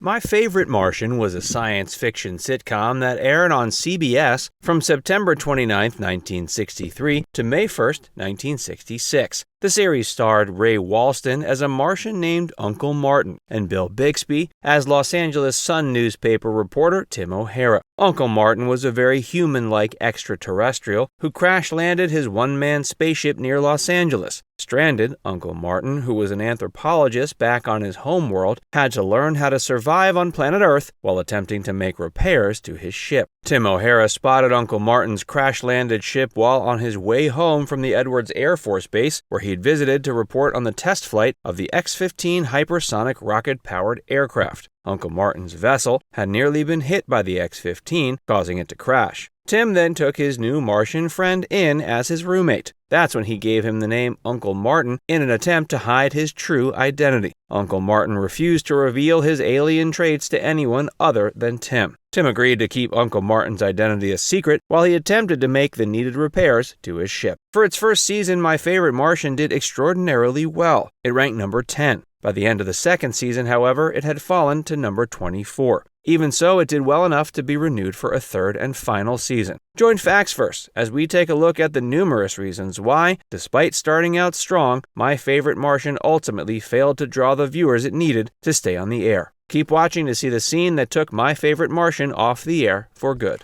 My Favorite Martian was a science fiction sitcom that aired on CBS from September 29, 1963 to May 1, 1966. The series starred Ray Walston as a Martian named Uncle Martin and Bill Bixby as Los Angeles Sun newspaper reporter Tim O'Hara. Uncle Martin was a very human-like extraterrestrial who crash-landed his one-man spaceship near Los Angeles. Stranded, Uncle Martin, who was an anthropologist back on his homeworld, had to learn how to survive on planet Earth while attempting to make repairs to his ship. Tim O'Hara spotted Uncle Martin's crash-landed ship while on his way home from the Edwards Air Force Base, where he'd visited to report on the test flight of the X-15 hypersonic rocket-powered aircraft. Uncle Martin's vessel had nearly been hit by the X-15, causing it to crash. Tim then took his new Martian friend in as his roommate. That's when he gave him the name Uncle Martin in an attempt to hide his true identity. Uncle Martin refused to reveal his alien traits to anyone other than Tim. Tim agreed to keep Uncle Martin's identity a secret while he attempted to make the needed repairs to his ship. For its first season, My Favorite Martian did extraordinarily well. It ranked number 10. By the end of the second season, however, it had fallen to number 24. Even so, it did well enough to be renewed for a third and final season. Join Facts First as we take a look at the numerous reasons why, despite starting out strong, My Favorite Martian ultimately failed to draw the viewers it needed to stay on the air. Keep watching to see the scene that took My Favorite Martian off the air for good.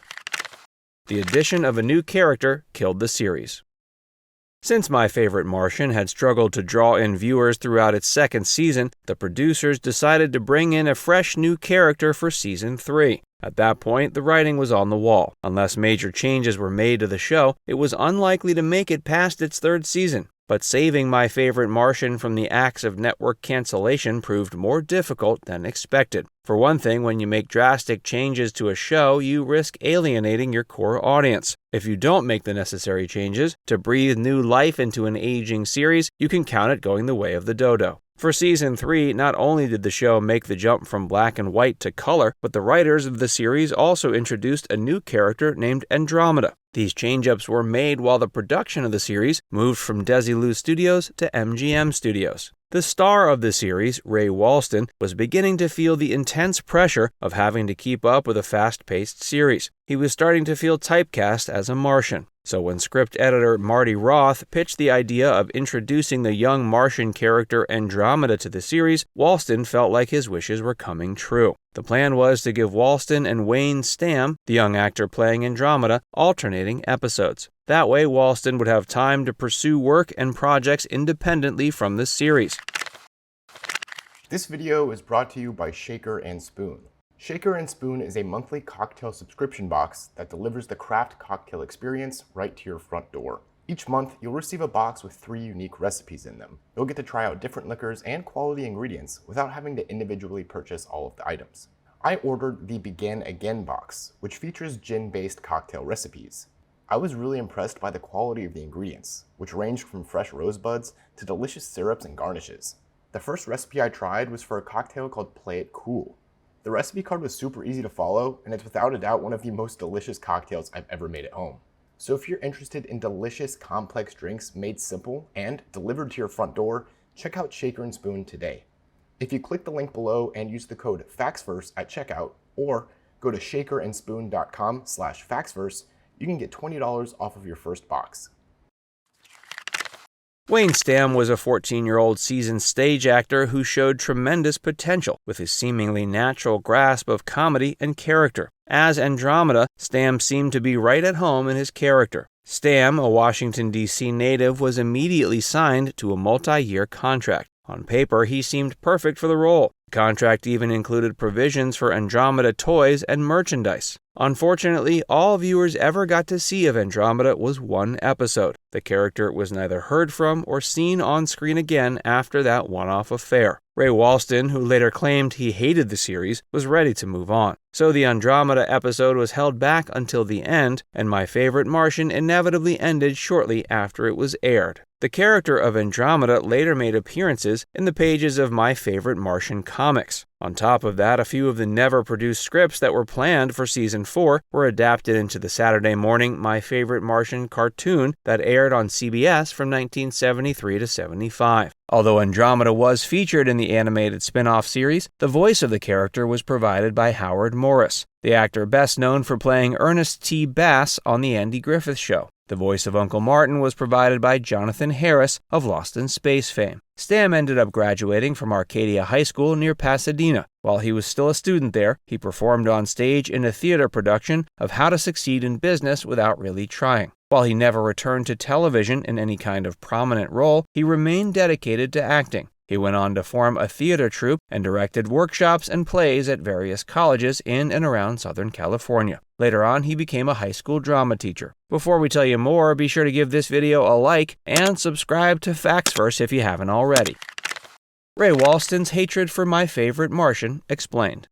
The addition of a new character killed the series. Since My Favorite Martian had struggled to draw in viewers throughout its second season, the producers decided to bring in a fresh new character for season 3. At that point, the writing was on the wall. Unless major changes were made to the show, it was unlikely to make it past its third season. But saving My Favorite Martian from the axe of network cancellation proved more difficult than expected. For one thing, when you make drastic changes to a show, you risk alienating your core audience. If you don't make the necessary changes to breathe new life into an aging series, you can count it going the way of the dodo. For season 3, not only did the show make the jump from black and white to color, but the writers of the series also introduced a new character named Andromeda. These change-ups were made while the production of the series moved from Desilu Studios to MGM Studios. The star of the series, Ray Walston, was beginning to feel the intense pressure of having to keep up with a fast-paced series. He was starting to feel typecast as a Martian. So when script editor Marty Roth pitched the idea of introducing the young Martian character Andromeda to the series, Walston felt like his wishes were coming true. The plan was to give Walston and Wayne Stamm, the young actor playing Andromeda, alternating episodes. That way, Walston would have time to pursue work and projects independently from the series. This video is brought to you by Shaker and Spoon. Shaker and Spoon is a monthly cocktail subscription box that delivers the craft cocktail experience right to your front door. Each month, you'll receive a box with 3 unique recipes in them. You'll get to try out different liquors and quality ingredients without having to individually purchase all of the items. I ordered the Begin Again box, which features gin-based cocktail recipes. I was really impressed by the quality of the ingredients, which ranged from fresh rosebuds to delicious syrups and garnishes. The first recipe I tried was for a cocktail called Play It Cool. The recipe card was super easy to follow, and it's without a doubt one of the most delicious cocktails I've ever made at home. So if you're interested in delicious, complex drinks made simple and delivered to your front door, check out Shaker and Spoon today. If you click the link below and use the code FACTSFIRST at checkout, or go to shakerandspoon.com/factsfirst, you can get $20 off of your first box. Wayne Stamm was a 14-year-old seasoned stage actor who showed tremendous potential with his seemingly natural grasp of comedy and character. As Andromeda, Stamm seemed to be right at home in his character. Stamm, a Washington, D.C. native, was immediately signed to a multi-year contract. On paper, he seemed perfect for the role. The contract even included provisions for Andromeda toys and merchandise. Unfortunately, all viewers ever got to see of Andromeda was one episode. The character was neither heard from or seen on screen again after that one-off affair. Ray Walston, who later claimed he hated the series, was ready to move on. so the Andromeda episode was held back until the end, and My Favorite Martian inevitably ended shortly after it was aired. The character of Andromeda later made appearances in the pages of My Favorite Martian comics. On top of that, a few of the never-produced scripts that were planned for Season 4 were adapted into the Saturday morning My Favorite Martian cartoon that aired on CBS from 1973 to 75. Although Andromeda was featured in the animated spin-off series, the voice of the character was provided by Howard Morris, the actor best known for playing Ernest T. Bass on The Andy Griffith Show. The voice of Uncle Martin was provided by Jonathan Harris of Lost in Space fame. Stam ended up graduating from Arcadia High School near Pasadena. While he was still a student there, he performed on stage in a theater production of How to Succeed in Business Without Really Trying. While he never returned to television in any kind of prominent role, he remained dedicated to acting. He went on to form a theater troupe and directed workshops and plays at various colleges in and around Southern California. Later on, he became a high school drama teacher. Before we tell you more, be sure to give this video a like and subscribe to Facts Verse if you haven't already. Ray Walston's hatred for My Favorite Martian explained.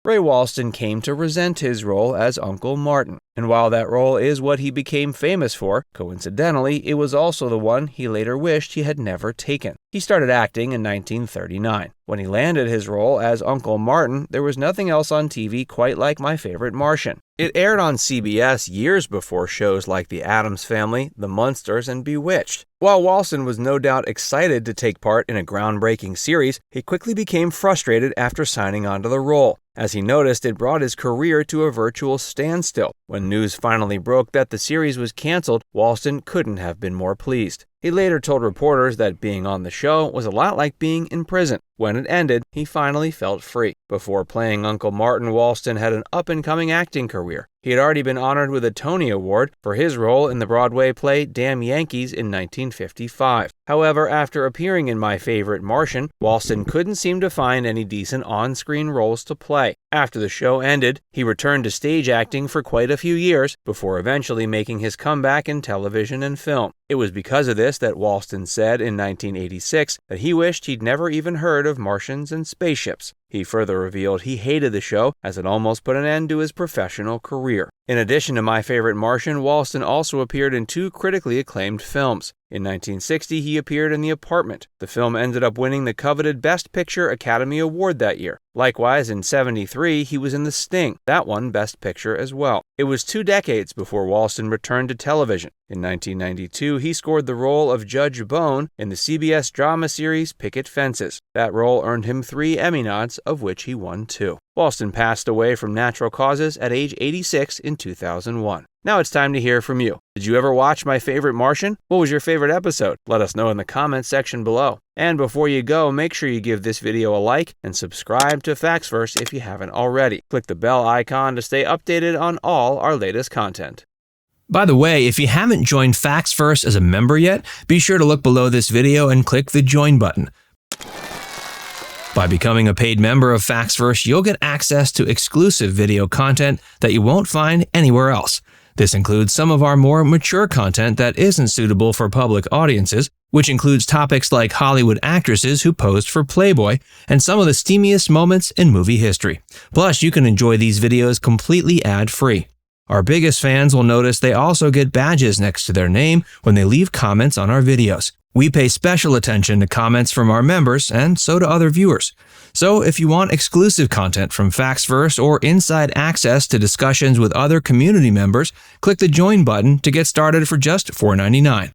Ray Walston came to resent his role as Uncle Martin, and while that role is what he became famous for, coincidentally, it was also the one he later wished he had never taken. He started acting in 1939. When he landed his role as Uncle Martin, there was nothing else on TV quite like My Favorite Martian. It aired on CBS years before shows like The Addams Family, The Munsters, and Bewitched. While Walston was no doubt excited to take part in a groundbreaking series, he quickly became frustrated after signing onto the role, as he noticed it brought his career to a virtual standstill. When news finally broke that the series was canceled, Walston couldn't have been more pleased. He later told reporters that being on the show was a lot like being in prison. When it ended, he finally felt free. Before playing Uncle Martin, Walston had an up-and-coming acting career. He had already been honored with a Tony Award for his role in the Broadway play Damn Yankees in 1955. However, after appearing in My Favorite Martian, Walston couldn't seem to find any decent on-screen roles to play. After the show ended, he returned to stage acting for quite a few years before eventually making his comeback in television and film. It was because of this that Walston said in 1986 that he wished he'd never even heard of Martians and spaceships. He further revealed he hated the show as it almost put an end to his professional career. In addition to My Favorite Martian, Walston also appeared in two critically acclaimed films. In 1960, he appeared in The Apartment. The film ended up winning the coveted Best Picture Academy Award that year. Likewise, in 1973, he was in The Sting. That won Best Picture as well. It was 2 decades before Walston returned to television. In 1992, he scored the role of Judge Bone in the CBS drama series Picket Fences. That role earned him 3 Emmy nods, of which he won 2. Walston passed away from natural causes at age 86 in 2001. Now it's time to hear from you. Did you ever watch My Favorite Martian? What was your favorite episode? Let us know in the comments section below. And before you go, make sure you give this video a like and subscribe to Factsverse if you haven't already. Click the bell icon to stay updated on all our latest content. By the way, if you haven't joined Factsverse as a member yet, be sure to look below this video and click the join button. By becoming a paid member of Factsverse, you'll get access to exclusive video content that you won't find anywhere else. This includes some of our more mature content that isn't suitable for public audiences, which includes topics like Hollywood actresses who posed for Playboy and some of the steamiest moments in movie history. Plus, you can enjoy these videos completely ad-free. Our biggest fans will notice they also get badges next to their name when they leave comments on our videos. We pay special attention to comments from our members, and so do other viewers. So if you want exclusive content from Factsverse or inside access to discussions with other community members, click the join button to get started for just $4.99.